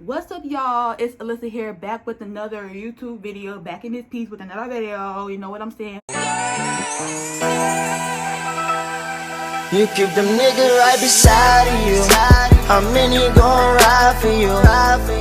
What's up, y'all? It's Alyssa here, back with another YouTube video, back in this piece with another video. You know what I'm saying? You keep them niggas right beside of you. How many gon' ride for you?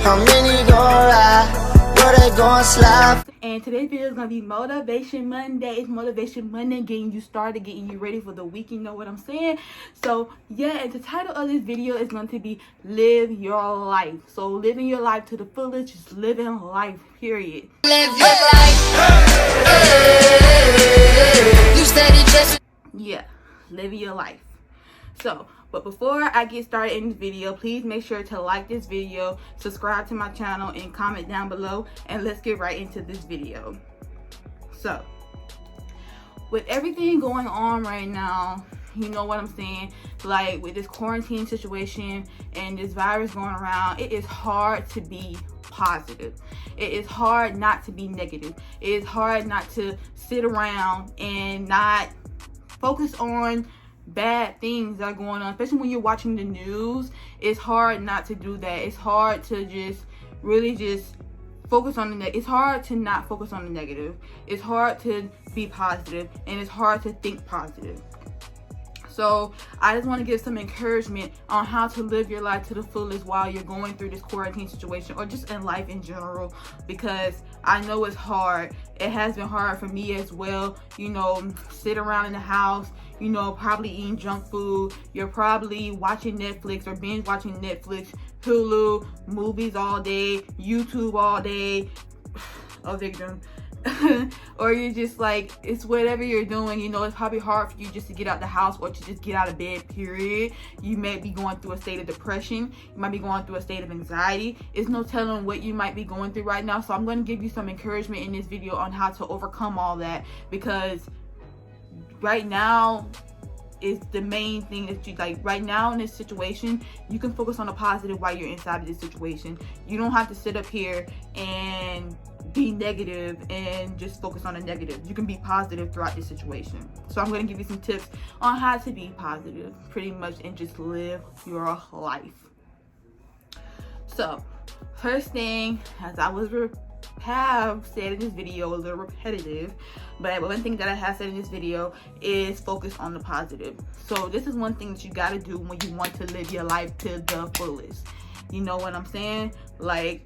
How many gon' ride? Where they gon' slide? And today's video is gonna be Motivation Monday. It's Motivation Monday, getting you started, getting you ready for the week. You know what I'm saying? So yeah, and the title of this video is going to be Live Your Life. So living your life to the fullest, just living life, period. Live your life. You steady just. Yeah, living your life. So, but before I get started in this video, please make sure to like this video, subscribe to my channel, and comment down below, and let's get right into this video. So, with everything going on right now, you know what I'm saying, like with this quarantine situation and this virus going around, it is hard to be positive. It is hard not to be negative. It is hard not to sit around and not focus on bad things that are going on, especially when you're watching the news. It's hard not to do that. It's hard to just really just focus on the it's hard to not focus on the negative. It's hard to be positive, and it's hard to think positive. So I just want to give some encouragement on how to live your life to the fullest while you're going through this quarantine situation, or just in life in general, because I know it's hard. It has been hard for me as well. You know, sit around in the house, you know, probably eating junk food. You're probably watching Netflix or binge watching Netflix, Hulu, movies all day, YouTube all day. Oh, victim. Or you're just like, it's whatever you're doing, you know, it's probably hard for you just to get out the house or to just get out of bed, period. You may be going through a state of depression. You might be going through a state of anxiety. It's no telling what you might be going through right now. So I'm going to give you some encouragement in this video on how to overcome all that, because right now is the main thing that you like. Right now in this situation, you can focus on the positive while you're inside of this situation. You don't have to sit up here and be negative and just focus on the negative. You can be positive throughout this situation. So I'm going to give you some tips on how to be positive, pretty much, and just live your life. So first thing, as I have said in this video, a little repetitive, but one thing that I have said in this video is focus on the positive. So this is one thing that you got to do when you want to live your life to the fullest. You know what I'm saying? Like,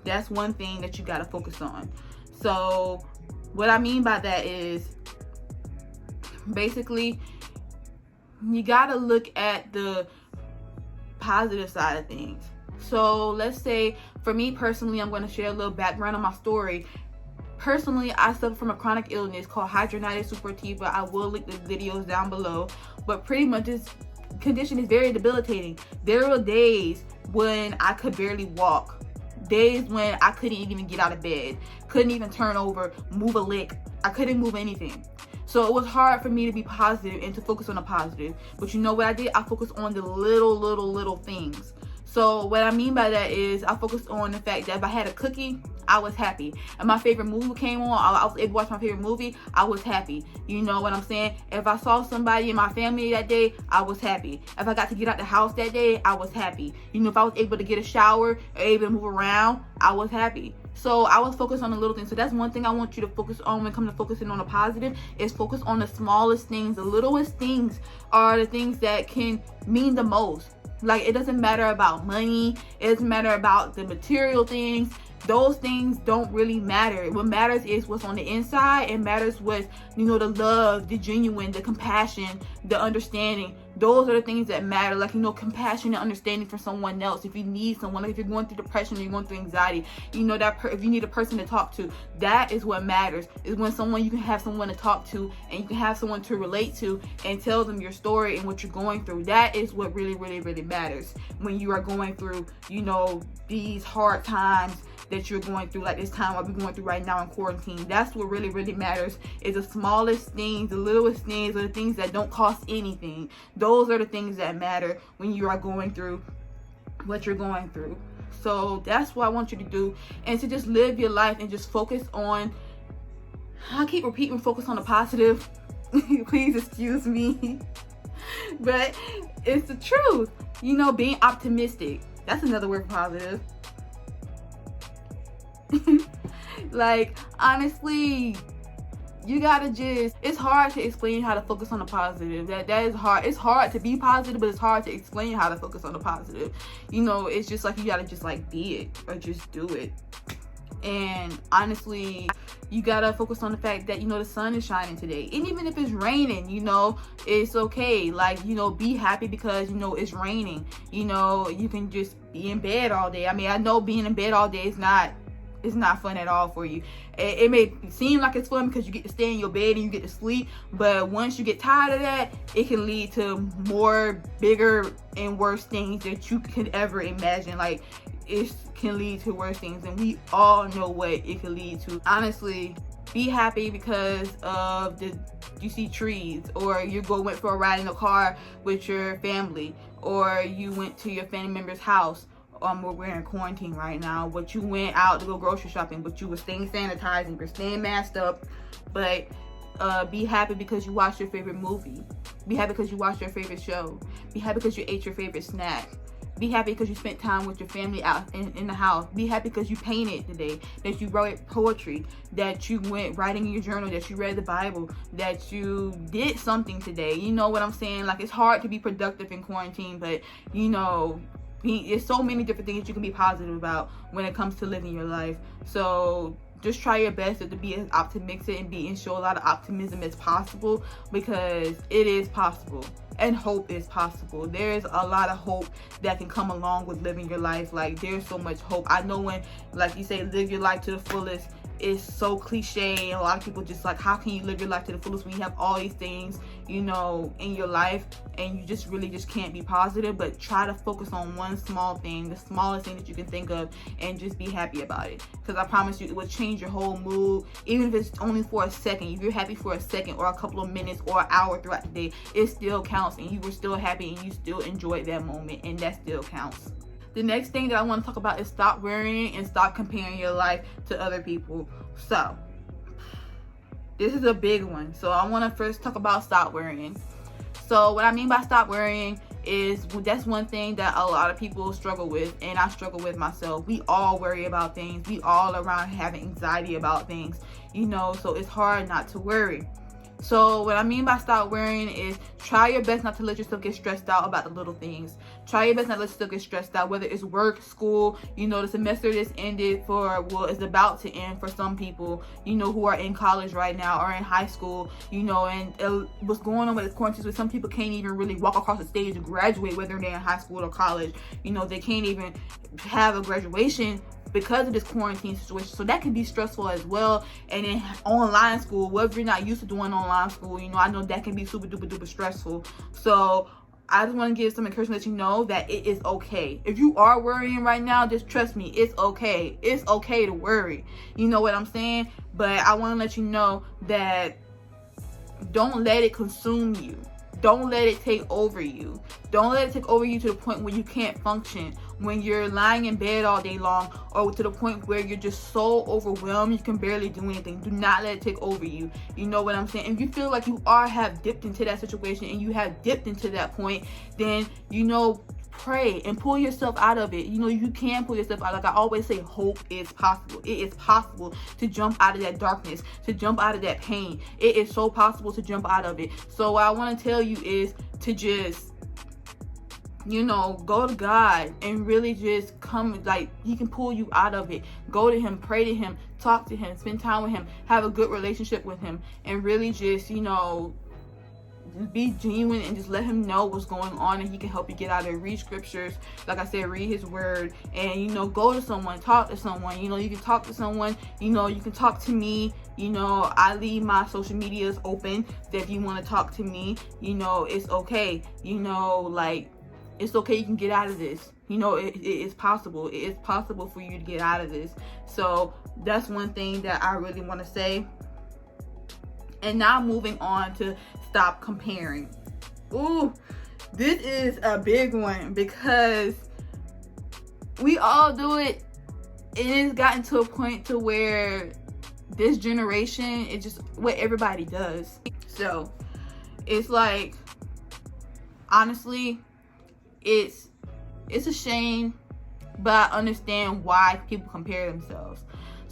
that's one thing that you got to focus on. So what I mean by that is, basically, you got to look at the positive side of things. So let's say, for me personally, I'm going to share a little background on my story. Personally, I suffer from a chronic illness called hidradenitis suppurativa. I will link the videos down below. But pretty much this condition is very debilitating. There were days when I could barely walk. Days when I couldn't even get out of bed. Couldn't even turn over, move a lick. I couldn't move anything. So it was hard for me to be positive and to focus on the positive. But you know what I did? I focused on the little things. So what I mean by that is, I focused on the fact that if I had a cookie, I was happy. And my favorite movie came on, I was able to watch my favorite movie, I was happy. You know what I'm saying? If I saw somebody in my family that day, I was happy. If I got to get out the house that day, I was happy. You know, if I was able to get a shower or able to move around, I was happy. So I was focused on the little things. So that's one thing I want you to focus on when it comes to focusing on the positive, is focus on the smallest things. The littlest things are the things that can mean the most. Like, it doesn't matter about money. It doesn't matter about the material things. Those things don't really matter. What matters is what's on the inside. It matters what, you know, the love, the genuine, the compassion, the understanding. Those are the things that matter. Like, you know, compassion and understanding for someone else. If you need someone, like if you're going through depression or you're going through anxiety, you know, that if you need a person to talk to, that is what matters. Is when someone, you can have someone to talk to, and you can have someone to relate to and tell them your story and what you're going through. That is what really matters when you are going through, you know, these hard times that you're going through, like this time what we're going through right now in quarantine. That's what really matters, is the smallest things, the littlest things, or the things that don't cost anything. Those are the things that matter when you are going through what you're going through. So that's what I want you to do, and to just live your life and just focus on, I keep repeating, focus on the positive. Please excuse me. But it's the truth. You know, being optimistic. That's another word for positive. Like, honestly, you gotta just, it's hard to explain how to focus on the positive. That is hard. It's hard to be positive, but it's hard to explain how to focus on the positive. You know, it's just like you gotta just like be it or just do it. And honestly, you gotta focus on the fact that, you know, the sun is shining today, and even if it's raining, you know, it's okay. Like, you know, be happy because, you know, it's raining. You know, you can just be in bed all day. I mean, I know being in bed all day is not, it's not fun at all for you. It may seem like it's fun because you get to stay in your bed and you get to sleep, but once you get tired of that, it can lead to more bigger and worse things that you could ever imagine. Like, it can lead to worse things, and we all know what it can lead to. Honestly, be happy because of you see trees, or you went for a ride in a car with your family, or you went to your family member's house. We're in quarantine right now, but you went out to go grocery shopping, but you were staying sanitized, you were staying masked up. But be happy because you watched your favorite movie. Be happy because you watched your favorite show. Be happy because you ate your favorite snack. Be happy because you spent time with your family out in the house. Be happy because you painted today, that you wrote poetry, that you went writing in your journal, that you read the Bible, that you did something today. You know what I'm saying? Like, it's hard to be productive in quarantine, but, you know, there's so many different things you can be positive about when it comes to living your life. So just try your best to be as optimistic and show a lot of optimism as possible, because it is possible, and hope is possible. There's a lot of hope that can come along with living your life. Like, there's so much hope. I know when, like you say, live your life to the fullest, it's so cliche, and a lot of people just like, how can you live your life to the fullest when you have all these things, you know, in your life, and you just really just can't be positive. But try to focus on one small thing, the smallest thing that you can think of, and just be happy about it, because I promise you it will change your whole mood. Even if it's only for a second, if you're happy for a second or a couple of minutes or an hour throughout the day, it still counts, and you were still happy and you still enjoyed that moment, and that still counts. The next thing that I want to talk about is stop worrying and stop comparing your life to other people. So, this is a big one. So I want to first talk about stop worrying. So what I mean by stop worrying is, that's one thing that a lot of people struggle with, and I struggle with myself. We all worry about things. We all around having anxiety about things, you know, so it's hard not to worry. So what I mean by stop worrying is, try your best not to let yourself get stressed out about the little things. Try your best not to let yourself get stressed out, whether it's work, school, you know, the semester that's ended for, well, is about to end for some people, you know, who are in college right now or in high school, you know, and what's going on with this quarantine, so some people can't even really walk across the stage to graduate, whether they're in high school or college. You know, they can't even have a graduation because of this quarantine situation, so that can be stressful as well. And then online school, whether you're not used to doing online school, you know, I know that can be super duper stressful. So I just want to give some encouragement, that you know that it is okay. If you are worrying right now, just trust me, it's okay. It's okay to worry, you know what I'm saying? But I want to let you know that don't let it consume you. Don't let it take over you. Don't let it take over you to the point where you can't function, when you're lying in bed all day long, or to the point where you're just so overwhelmed you can barely do anything. Do not let it take over you. You know what I'm saying? If you feel like you have dipped into that situation, and you have dipped into that point, then, you know, pray and pull yourself out of it. You know, you can pull yourself out. Like I always say, hope is possible. It is possible to jump out of that darkness, to jump out of that pain. It is so possible to jump out of it. So what I want to tell you is to just, you know, go to God and really just come, like, he can pull you out of it. Go to him, pray to him, talk to him, spend time with him, have a good relationship with him, and really just, you know, be genuine and just let him know what's going on, and he can help you get out of it. Read scriptures, like I said, read his word, and, you know, go to someone, talk to someone. You know, you can talk to someone, you know, you can talk to me. You know, I leave my social medias open, that if you want to talk to me, you know, it's okay. You know, like, it's okay, you can get out of this. You know, it is possible. It is possible for you to get out of this. So that's one thing that I really want to say. And now moving on to stop comparing. Ooh, this is a big one, because we all do it. It has gotten to a point to where this generation, it's just what everybody does. So it's like, honestly, it's a shame, but I understand why people compare themselves.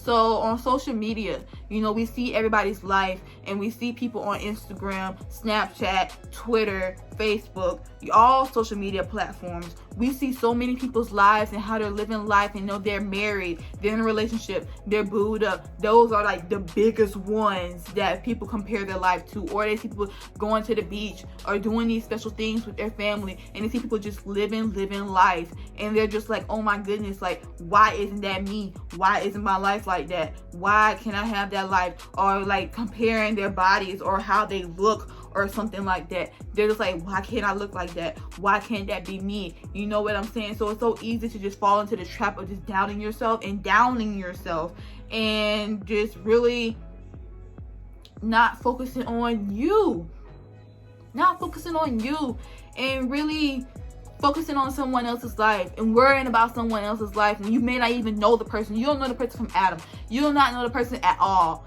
So on social media, you know, we see everybody's life, and we see people on Instagram, Snapchat, Twitter, Facebook, all social media platforms. We see so many people's lives and how they're living life, and know they're married, they're in a relationship, they're booed up. Those are like the biggest ones that people compare their life to. Or they see people going to the beach or doing these special things with their family, and they see people just living life, and they're just like, oh my goodness, like, why isn't that me? Why isn't my life like that? Why can't I have that life? Or like comparing their bodies or how they look or something like that. They're just like, why can't I look like that? Why can't that be me? You know what I'm saying? So it's so easy to just fall into the trap of just doubting yourself and downing yourself, and just really not focusing on you. Not focusing on you, and really focusing on someone else's life and worrying about someone else's life, and you may not even know the person. You don't know the person from Adam. You do not know the person at all.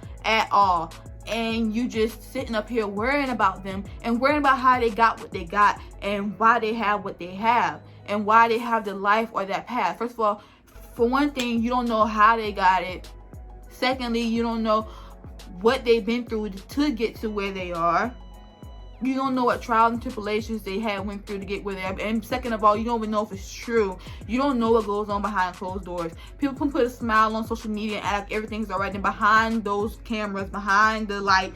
And you just sitting up here worrying about them, and worrying about how they got what they got, and why they have what they have, and why they have the life or that path. First of all, for one thing, you don't know how they got it. Secondly, you don't know what they've been through to get to where they are. You don't know what trials and tribulations they went through to get where they are. And second of all, you don't even know if it's true. You don't know what goes on behind closed doors. People can put a smile on social media and act like everything's all right, and behind those cameras, behind the light,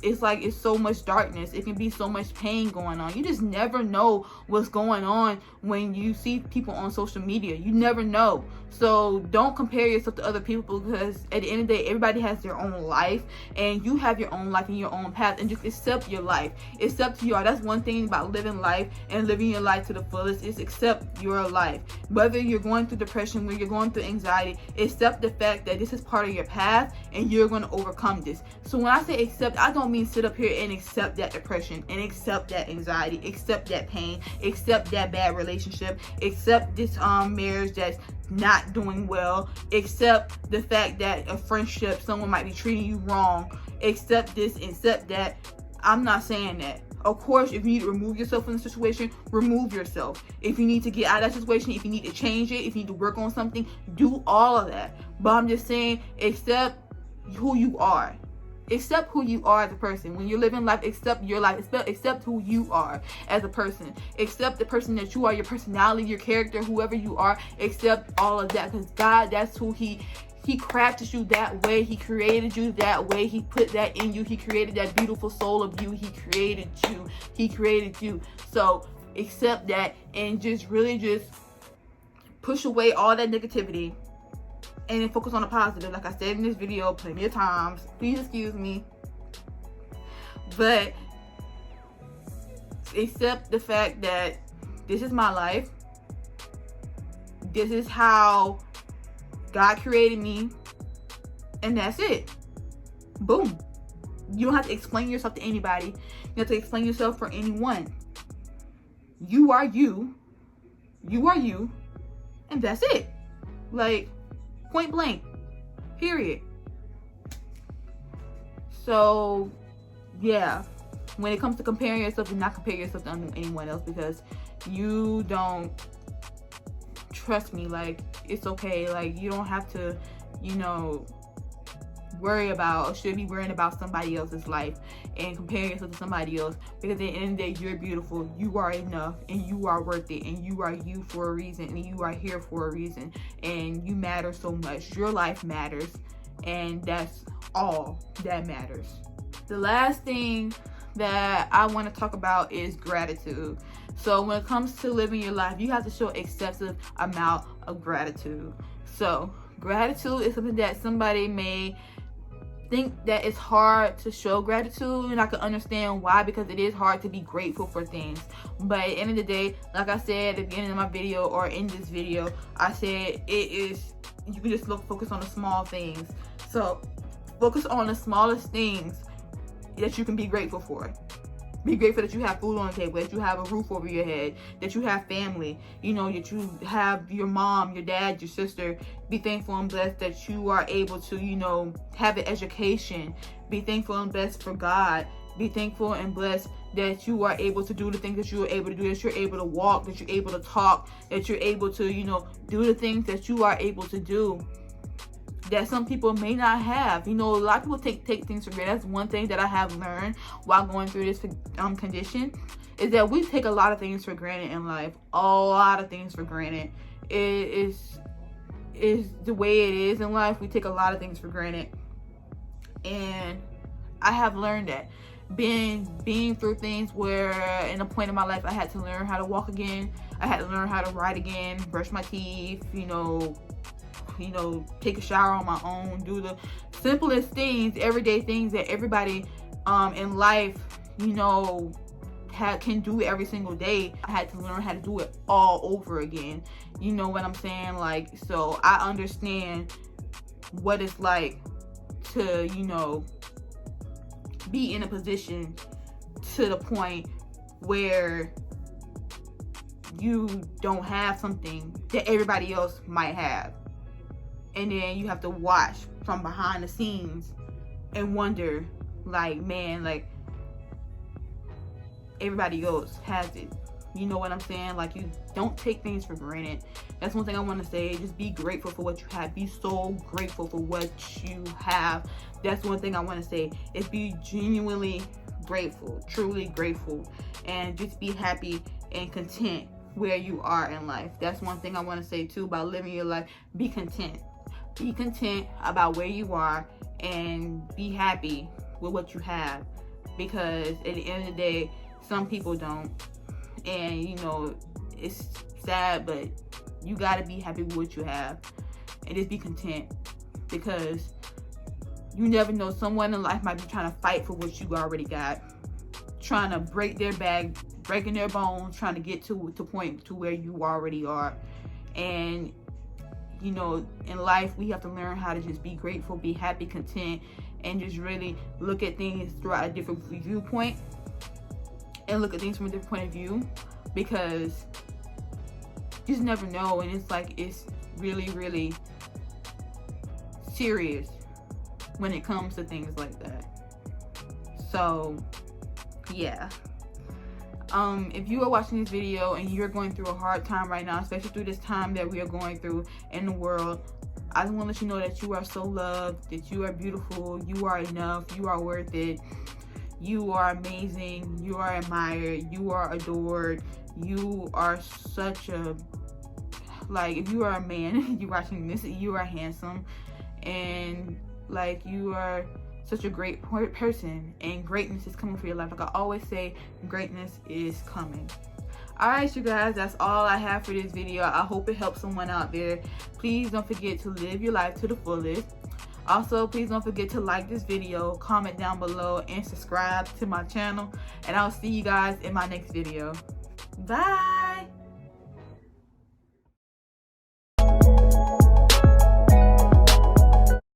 it's like it's so much darkness. It can be so much pain going on. You just never know what's going on when you see people on social media. You never know. So don't compare yourself to other people, because at the end of the day, everybody has their own life, and you have your own life and your own path, and just accept your life. Accept you are. That's one thing about living life and living your life to the fullest, is accept your life. Whether you're going through depression, whether you're going through anxiety, accept the fact that this is part of your path, and you're going to overcome this. So when I say accept, I don't mean sit up here and accept that depression, and accept that anxiety, accept that pain, accept that bad relationship, accept this marriage that's not doing well, accept the fact that a friendship, someone might be treating you wrong, accept this, accept that. I'm not saying that. Of course, if you need to remove yourself from the situation, remove yourself. If you need to get out of that situation, if you need to change it, if you need to work on something, do all of that. But I'm just saying, accept who you are. Accept who you are as a person. When you're living life, accept your life. Accept who you are as a person. Accept the person that you are, your personality, your character, whoever you are. Accept all of that, because God, that's who He crafted you that way. He created you that way. He put that in you. He created that beautiful soul of you. He created you. He created you. So accept that, and just really just push away all that negativity, and then focus on the positive. Like I said in this video plenty of times, please excuse me, but accept the fact that this is my life. This is how God created me, and that's it. Boom. You don't have to explain yourself to anybody. You have to explain yourself for anyone. You are you. You are you. And that's it. Like, point blank. Period. So, yeah. When it comes to comparing yourself, do not compare yourself to anyone else, because you don't. Trust me, like, it's okay. Like, you don't have to, worry about, or should be worrying about somebody else's life and comparing yourself to somebody else, because at the end of the day, you're beautiful, you are enough, and you are worth it, and you are you for a reason, and you are here for a reason, and you matter so much. Your life matters, and that's all that matters. The last thing that I want to talk about is gratitude. So when it comes to living your life, you have to show excessive amount of gratitude. So gratitude is something that somebody may think that it's hard to show gratitude, and I can understand why, because it is hard to be grateful for things. But at the end of the day, like I said at the beginning of my video, or in this video, I said you can just focus on the small things. So focus on the smallest things that you can be grateful for. Be grateful that you have food on the table, that you have a roof over your head, that you have family, that you have your mom, your dad, your sister. Be thankful and blessed that you are able to, have an education. Be thankful and blessed for God. Be thankful and blessed that you are able to do the things that you are able to do, that you're able to walk, that you're able to talk, that you're able to, do the things that you are able to do. that some people may not have. You know, a lot of people take things for granted. That's one thing that I have learned while going through this condition, is that we take a lot of things for granted in life. A lot of things for granted. It is the way it is in life. We take a lot of things for granted. And I have learned that being through things where in a point in my life I had to learn how to walk again. I had to learn how to write again, brush my teeth, you know, take a shower on my own, do the simplest things, everyday things that everybody in life, you know, can do every single day. I had to learn how to do it all over again. You know what I'm saying? Like, so I understand what it's like to, you know, be in a position to the point where you don't have something that everybody else might have, and then you have to watch from behind the scenes and wonder, like, man, like, everybody else has it. You know what I'm saying? Like, you don't take things for granted. That's one thing I want to say. Just be grateful for what you have. Be so grateful for what you have. That's one thing I want to say, is be genuinely grateful, truly grateful, and just be happy and content where you are in life. That's one thing I want to say too about living your life. Be content. Be content about where you are, and be happy with what you have, because at the end of the day, some people don't. And you know, it's sad, but you gotta be happy with what you have and just be content, because you never know, someone in life might be trying to fight for what you already got, trying to break their back, breaking their bones, trying to get to point to where you already are. And you know, in life we have to learn how to just be grateful, be happy, content, and just really look at things throughout a different viewpoint, and look at things from a different point of view, because you just never know. And it's like, it's really, really serious when it comes to things like that. So yeah, if you are watching this video and you're going through a hard time right now, especially through this time that we are going through in the world, I just want to let you know that you are so loved, that you are beautiful, you are enough, you are worth it. You are amazing, you are admired, you are adored, you are such a, like, if you are a man, you're watching this, you are handsome, and like, you are such a great person, and greatness is coming for your life. Like I always say, greatness is coming. Alright, you guys, that's all I have for this video. I hope it helps someone out there. Please don't forget to live your life to the fullest. Also, please don't forget to like this video, comment down below, and subscribe to my channel. And I'll see you guys in my next video. Bye!